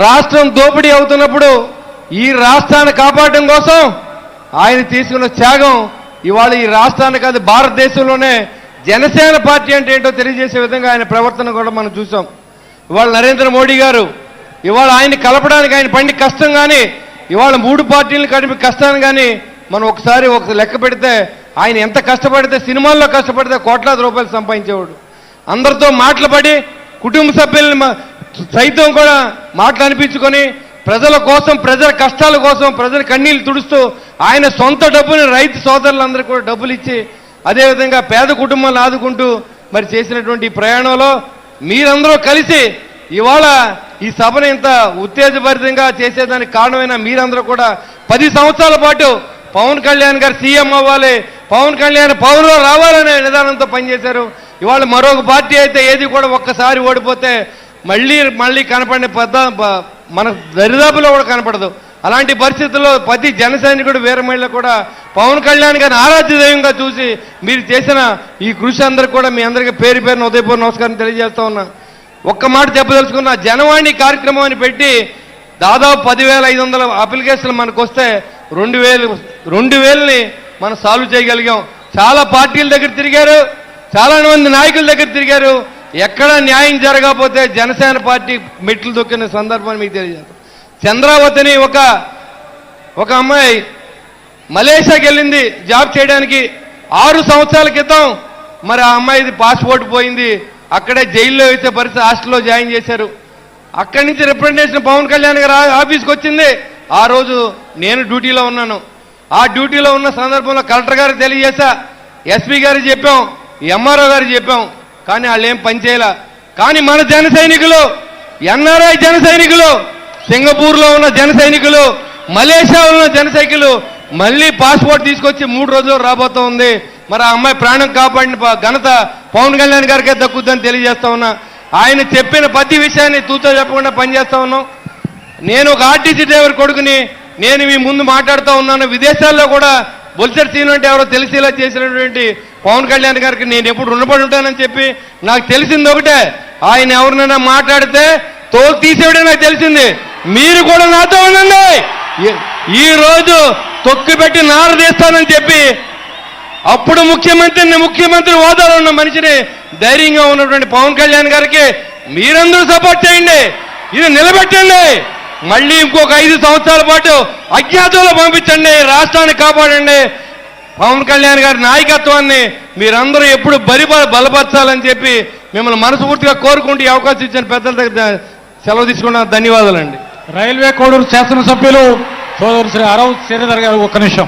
రాష్ట్రం దోపిడీ అవుతున్నప్పుడు ఈ రాష్ట్రాన్ని కాపాడడం కోసం ఆయన తీసుకున్న త్యాగం ఇవాళ ఈ రాష్ట్రాన్ని కాదు భారతదేశంలోనే జనసేన పార్టీ అంటే ఏంటో తెలియజేసే విధంగా ఆయన ప్రవర్తన కూడా మనం చూసాం. ఇవాళ నరేంద్ర మోడీ గారు ఇవాళ ఆయన్ని కలపడానికి ఆయన పడిన కష్టం కానీ ఇవాళ 3 పార్టీలను కలిపి కష్టాన్ని కానీ మనం ఒకసారి ఒక లెక్క పెడితే ఆయన ఎంత కష్టపడితే సినిమాల్లో కష్టపడితే కోట్లాది రూపాయలు సంపాదించేవాడు. అందరితో మాటలు పడి కుటుంబ సభ్యుల్ని సైతం కూడా మాటలు అనిపించుకొని ప్రజల కోసం ప్రజల కష్టాల కోసం ప్రజల కన్నీళ్లు తుడుస్తూ ఆయన సొంత డబ్బుని రైతు సోదరులందరికీ కూడా డబ్బులు ఇచ్చి అదేవిధంగా పేద కుటుంబాలను ఆదుకుంటూ మరి చేసినటువంటి ప్రయాణంలో మీరందరూ కలిసి ఇవాళ ఈ సభను ఇంత ఉత్తేజభరితంగా చేసేదానికి కారణమైన మీరందరూ కూడా 10 సంవత్సరాల పాటు పవన్ కళ్యాణ్ గారు సీఎం అవ్వాలి, పవన్ కళ్యాణ్ పవర్లో రావాలనే నిదానంతో పనిచేశారు. ఇవాళ మరొక పార్టీ అయితే ఏది కూడా ఒక్కసారి ఓడిపోతే మళ్ళీ కనపడిన మన దరిదాపులో కూడా కనపడదు. అలాంటి పరిస్థితుల్లో ప్రతి జన సైనికుడు వీరమహిళ కూడా పవన్ కళ్యాణ్ గారిని ఆరాధ్య దైవంగా చూసి మీరు చేసిన ఈ కృషి అందరికీ కూడా మీ అందరికీ పేరు పేరున ఉదయపూర్వ నమస్కారం తెలియజేస్తా ఉన్నా. ఒక్క మాట చెప్పదలుచుకున్న జనవాణి కార్యక్రమం అని పెట్టి దాదాపు 10,500 అప్లికేషన్లు మనకు వస్తే 2,000ని మనం సాల్వ్ చేయగలిగాం. చాలా పార్టీల దగ్గర తిరిగారు, చాలా మంది నాయకుల దగ్గర తిరిగారు. ఎక్కడ న్యాయం జరగకపోతే జనసేన పార్టీ మెట్లు దొక్కిన సందర్భాన్ని మీకు తెలియజేస్తాం. చంద్రావతిని ఒక అమ్మాయి మలేషియాకి వెళ్ళింది జాబ్ చేయడానికి. 6 సంవత్సరాల క్రితం మరి ఆ అమ్మాయిది పాస్పోర్ట్ పోయింది. అక్కడే జైల్లో వేసే పరిస్థితి, హాస్టల్లో జాయిన్ చేశారు. అక్కడి నుంచి రిప్రజెంటేషన్ పవన్ కళ్యాణ్ గారు ఆఫీస్కి వచ్చింది. ఆ రోజు నేను డ్యూటీలో ఉన్నాను. ఆ డ్యూటీలో ఉన్న సందర్భంలో కలెక్టర్ గారికి తెలియజేశా, ఎస్పీ గారికి చెప్పాం, ఎంఆర్ఓ గారికి చెప్పాం. కానీ వాళ్ళు ఏం పనిచేయాల. కానీ మన జన సైనికులు, ఎన్ఆర్ఐ జన సైనికులు, సింగపూర్లో ఉన్న జన సైనికులు, మలేషియాలో ఉన్న జన సైనికులు మళ్ళీ పాస్పోర్ట్ తీసుకొచ్చి 3 రోజులు రాబోతూ ఉంది. మరి ఆ అమ్మాయి ప్రాణం కాపాడిన ఘనత పవన్ కళ్యాణ్ గారికే దక్కుద్దని తెలియజేస్తా ఉన్నా. ఆయన చెప్పిన ప్రతి విషయాన్ని తూచా చెప్పకుండా పనిచేస్తా ఉన్నాం. నేను ఒక ఆర్టీసీ డ్రైవర్ కొడుకుని, నేను మీ ముందు మాట్లాడుతూ ఉన్నాను. విదేశాల్లో కూడా బొల్సెట్ సీన్ అంటే ఎవరో తెలిసేలా చేసినటువంటి పవన్ కళ్యాణ్ గారికి నేను ఎప్పుడు రుణపడి ఉంటానని చెప్పి నాకు తెలిసింది ఒకటే, ఆయన ఎవరినైనా మాట్లాడితే తోలు తీసేయడం నాకు తెలిసింది. మీరు కూడా నాతో ఉండండి. ఈ రోజు తొక్కి పెట్టి నారదీస్తానని చెప్పి అప్పుడు ముఖ్యమంత్రి హోదాలో ఉన్న మనిషిని ధైర్యంగా ఉన్నటువంటి పవన్ కళ్యాణ్ గారికి మీరందరూ సపోర్ట్ చేయండి, ఇది నిలబెట్టండి. మళ్ళీ ఇంకొక 5 సంవత్సరాల పాటు అజ్ఞాతంలో పంపించండి, రాష్ట్రాన్ని కాపాడండి. పవన్ కళ్యాణ్ గారి నాయకత్వాన్ని మీరందరూ ఎప్పుడు బలపరచాలని చెప్పి మిమ్మల్ని మనస్ఫూర్తిగా కోరుకుంటూ ఈ అవకాశం ఇచ్చిన పెద్దల దగ్గర సెలవు తీసుకున్నాను. ధన్యవాదాలండి. రైల్వే కోడూరు శాసనసభ్యులు సోదరు శ్రీ అరవ్ శ్రీధర్ గారు ఒక్క నిమిషం.